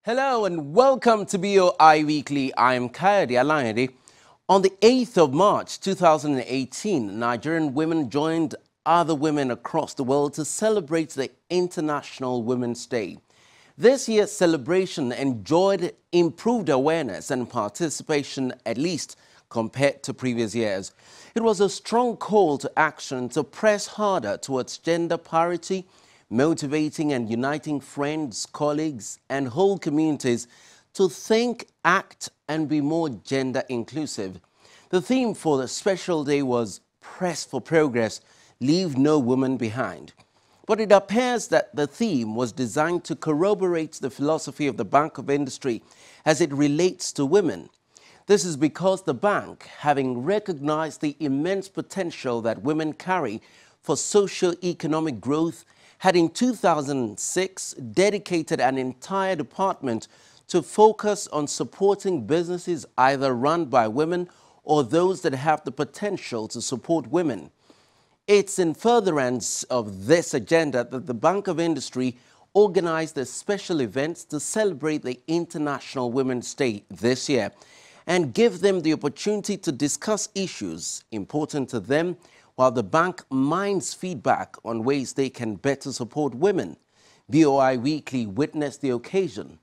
Hello and welcome to BOI Weekly. I am Kayode Alayande. On the 8th of March 2018, Nigerian women joined other women across the world to celebrate the International Women's Day. This year's celebration enjoyed improved awareness and participation, at least compared to previous years. It was a strong call to action to press harder towards gender parity, motivating and uniting friends, colleagues, and whole communities to think, act, and be more gender inclusive. The theme for the special day was Press for Progress, Leave No Woman Behind. But it appears that the theme was designed to corroborate the philosophy of the Bank of Industry as it relates to women. This is because the bank, having recognized the immense potential that women carry for socio-economic growth, had in 2006 dedicated an entire department to focus on supporting businesses either run by women or those that have the potential to support women. It's in furtherance of this agenda that the Bank of Industry organized a special event to celebrate the International Women's Day this year and give them the opportunity to discuss issues important to them, while the bank mines feedback on ways they can better support women. BOI Weekly witnessed the occasion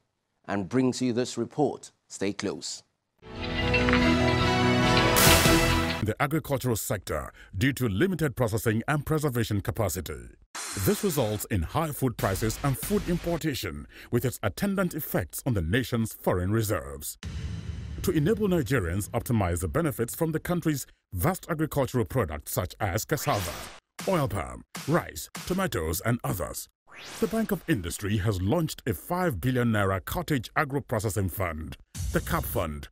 and brings you this report. Stay close. The agricultural sector due to limited processing and preservation capacity. This results in high food prices and food importation with its attendant effects on the nation's foreign reserves. To enable Nigerians optimize the benefits from the country's vast agricultural products such as cassava, oil palm, rice, tomatoes, and others, the Bank of Industry has launched a 5 billion naira cottage agro-processing fund, the CAP Fund.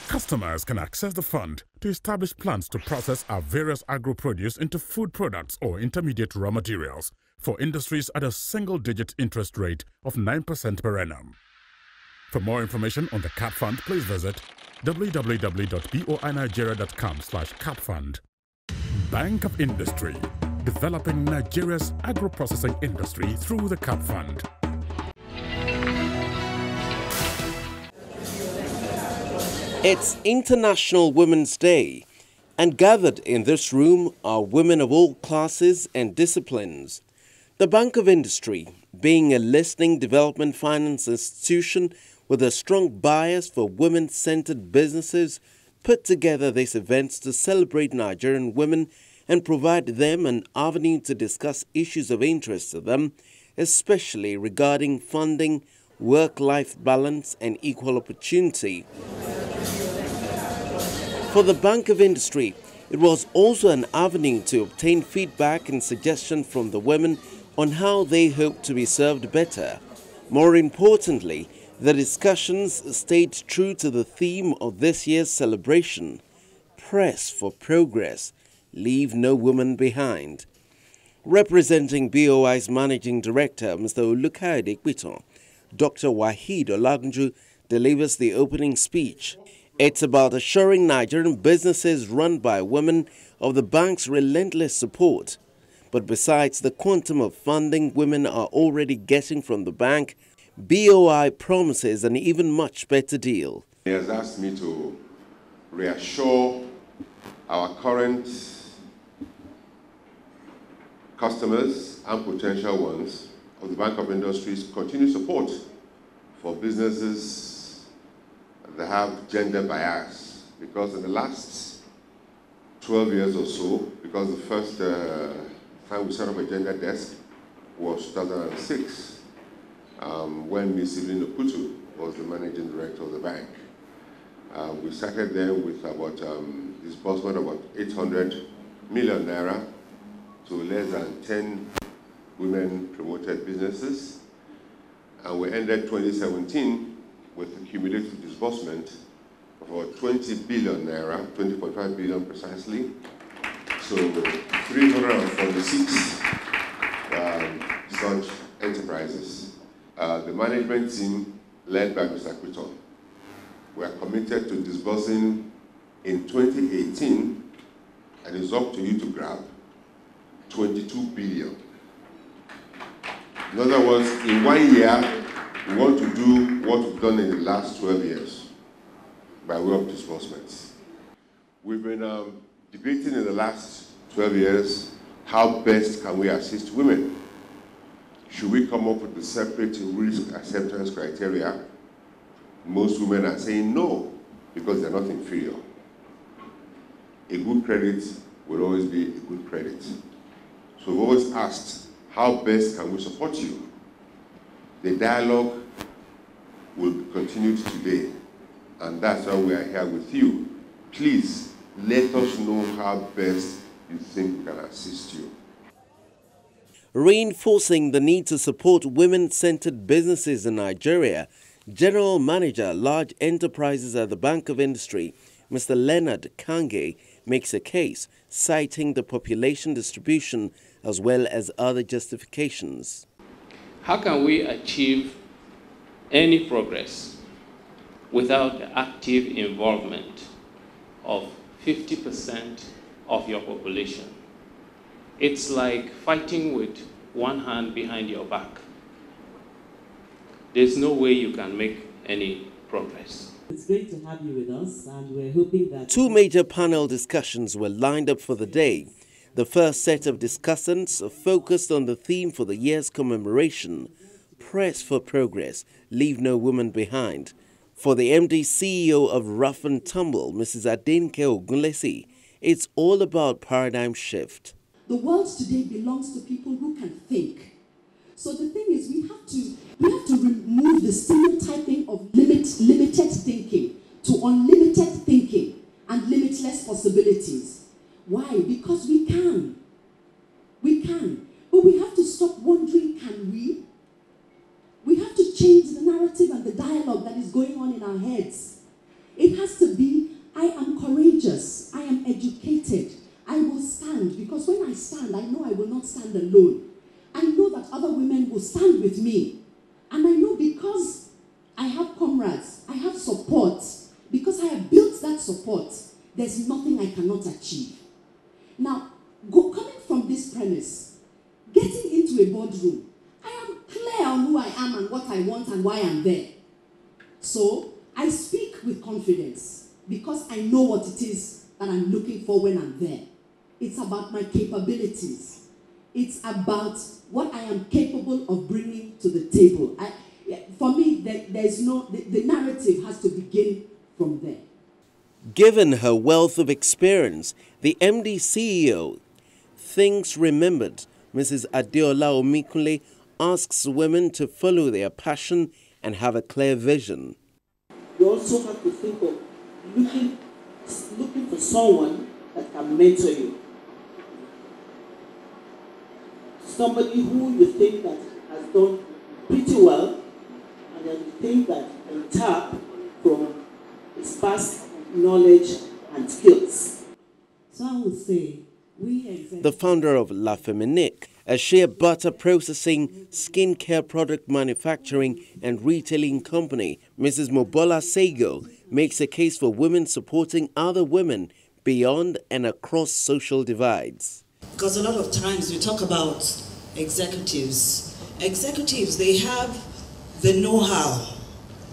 Customers can access the fund to establish plans to process our various agro-produce into food products or intermediate raw materials for industries at a single-digit interest rate of 9% per annum. For more information on the CAP Fund, please visit www.boinigeria.com/capfund. Bank of Industry, developing Nigeria's agro-processing industry through the CAP Fund. It's International Women's Day, and gathered in this room are women of all classes and disciplines. The Bank of Industry, being a listening development finance institution with a strong bias for women-centered businesses, put together this event to celebrate Nigerian women and provide them an avenue to discuss issues of interest to them, especially regarding funding, work-life balance, and equal opportunity. For the Bank of Industry, it was also an avenue to obtain feedback and suggestions from the women on how they hope to be served better. More importantly, the discussions stayed true to the theme of this year's celebration: Press for Progress, Leave No Woman Behind. Representing BOI's Managing Director, Mr. Olukayode, Dr. Waheed Olagunju delivers the opening speech. It's about assuring Nigerian businesses run by women of the bank's relentless support. But besides the quantum of funding women are already getting from the bank, BOI promises an even much better deal. He has asked me to reassure our current customers and potential ones of the Bank of Industry's continued support for businesses that have gender bias. Because in the last 12 years or so, because the first time we set up a gender desk was 2006, when Ms. Evelyn Oputu was the managing director of the bank. We started there with about disbursement of about 800 million naira to less than 10 women-promoted businesses. And we ended 2017 with a cumulative disbursement of about 20 billion naira, 20.5 billion precisely. So 346 such enterprises. The management team, led by Mr. Quiton, we are committed to disbursing in 2018, and it's up to you to grab, 22 billion. In other words, in 1 year, we want to do what we've done in the last 12 years by way of disbursements. We've been debating in the last 12 years how best can we assist women. Should we come up with a separate risk acceptance criteria? Most women are saying no, because they're not inferior. A good credit will always be a good credit. So we've always asked, how best can we support you? The dialogue will be continued today, and that's why we are here with you. Please, let us know how best you think we can assist you. Reinforcing the need to support women-centered businesses in Nigeria, General Manager, Large Enterprises at the Bank of Industry, Mr. Leonard Kange, makes a case, citing the population distribution as well as other justifications. How can we achieve any progress without the active involvement of 50% of your population? It's like fighting with one hand behind your back. There's no way you can make any progress. It's great to have you with us, and we're hoping that... Two major panel discussions were lined up for the day. The first set of discussants focused on the theme for the year's commemoration, Press for Progress, Leave No Woman Behind. For the MD CEO of Rough and Tumble, Mrs. Adinke Ogunlesi, it's all about paradigm shift. The world today belongs to people who can think. So the thing is, we have to remove the stereotyping of limited thinking to unlimited thinking and limitless possibilities. Why? Because we can. We can. But we have to stop wondering, can we? We have to change the narrative and the dialogue that is going on in our heads. It has to be, I am courageous, I am educated, I will stand, because when I stand, I know I will not stand alone. I know that other women will stand with me. And I know because I have comrades, I have support, because I have built that support, there's nothing I cannot achieve. Now, coming from this premise, getting into a boardroom, I am clear on who I am and what I want and why I'm there. So, I speak with confidence because I know what it is that I'm looking for when I'm there. It's about my capabilities. It's about what I am capable of bringing to the table. For me, the narrative has to begin from there. Given her wealth of experience, the MD CEO, Things Remembered, Mrs. Adeola Omikunle, asks women to follow their passion and have a clear vision. You also have to think of looking for someone that can mentor you. Somebody who you think that has done pretty well, and then you think that you can tap from his past knowledge and skills. So I would say, the founder of La Feminique, a shea butter processing, skincare product manufacturing and retailing company, Mrs. Mobola Sego, makes a case for women supporting other women beyond and across social divides. Because a lot of times we talk about executives. Executives, they have the know-how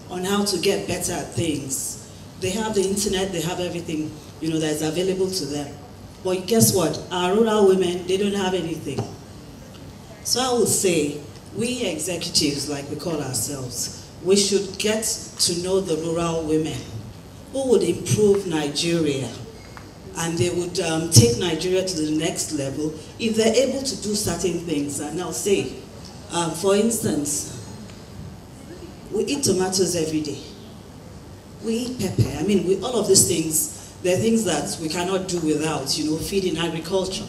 on how to get better at things. They have the internet, they have everything, that is available to them. But guess what? Our rural women, they don't have anything. So I would say, we executives, like we call ourselves, we should get to know the rural women who would improve Nigeria. And they would take Nigeria to the next level if they're able to do certain things. And I'll say, for instance, we eat tomatoes every day. We eat pepper. All of these things, they're things that we cannot do without, feeding agriculture.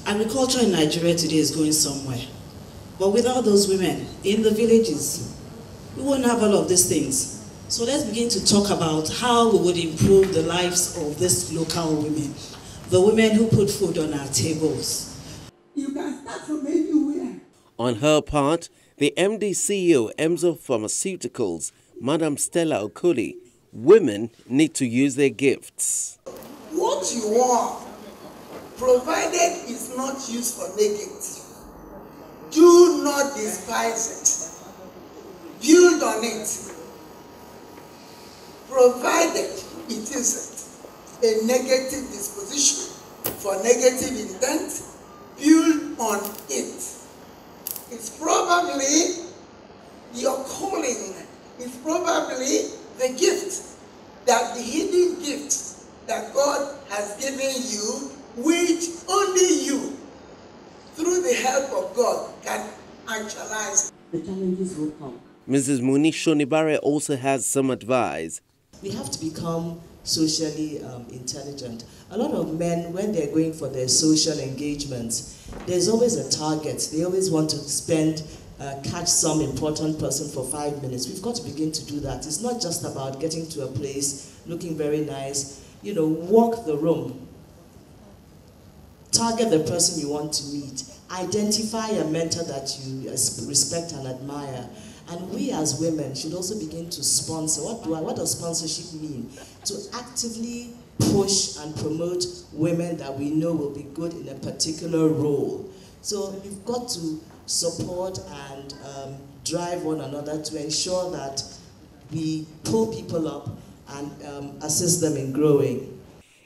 Agriculture in Nigeria today is going somewhere. But without those women in the villages, we won't have all of these things. So let's begin to talk about how we would improve the lives of these local women, the women who put food on our tables. You can start from anywhere. On her part, the MD CEO, Emzo Pharmaceuticals, Madam Stella Okoli, women need to use their gifts. What you want, provided it's not used for negative, do not despise it. Build on it. provided it isn't a negative disposition for negative intent, build on it. It's probably your calling. It's probably the gift, that the hidden gift that God has given you, which only you, through the help of God, can actualize. The challenges will come. Mrs. Muni Shonibare also has some advice. We have to become socially intelligent. A lot of men, when they're going for their social engagements, there's always a target. They always want to catch some important person for 5 minutes. We've got to begin to do that. It's not just about getting to a place, looking very nice. You know, walk the room. Target the person you want to meet. Identify a mentor that you respect and admire. And we as women should also begin to sponsor. What does sponsorship mean? To actively push and promote women that we know will be good in a particular role. So we've got to support and drive one another to ensure that we pull people up and assist them in growing.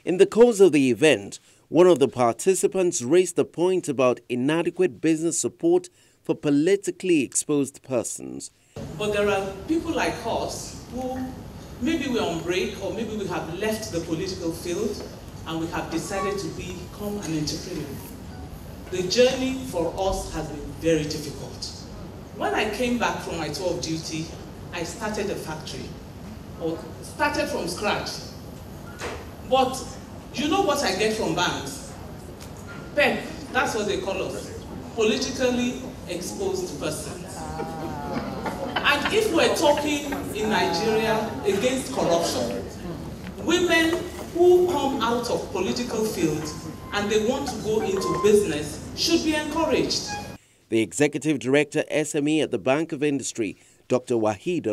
In the course of the event, one of the participants raised the point about inadequate business support for politically exposed persons. But there are people like us who maybe we're on break, or maybe we have left the political field and we have decided to become an entrepreneur. The journey for us has been very difficult. When I came back from my tour of duty, I started a factory, or started from scratch. But you know what I get from banks? PEP, that's what they call us, politically exposed persons. And if we're talking in Nigeria against corruption, women who come out of political fields and they want to go into business should be encouraged. The Executive Director SME at the Bank of Industry, Dr. Wahid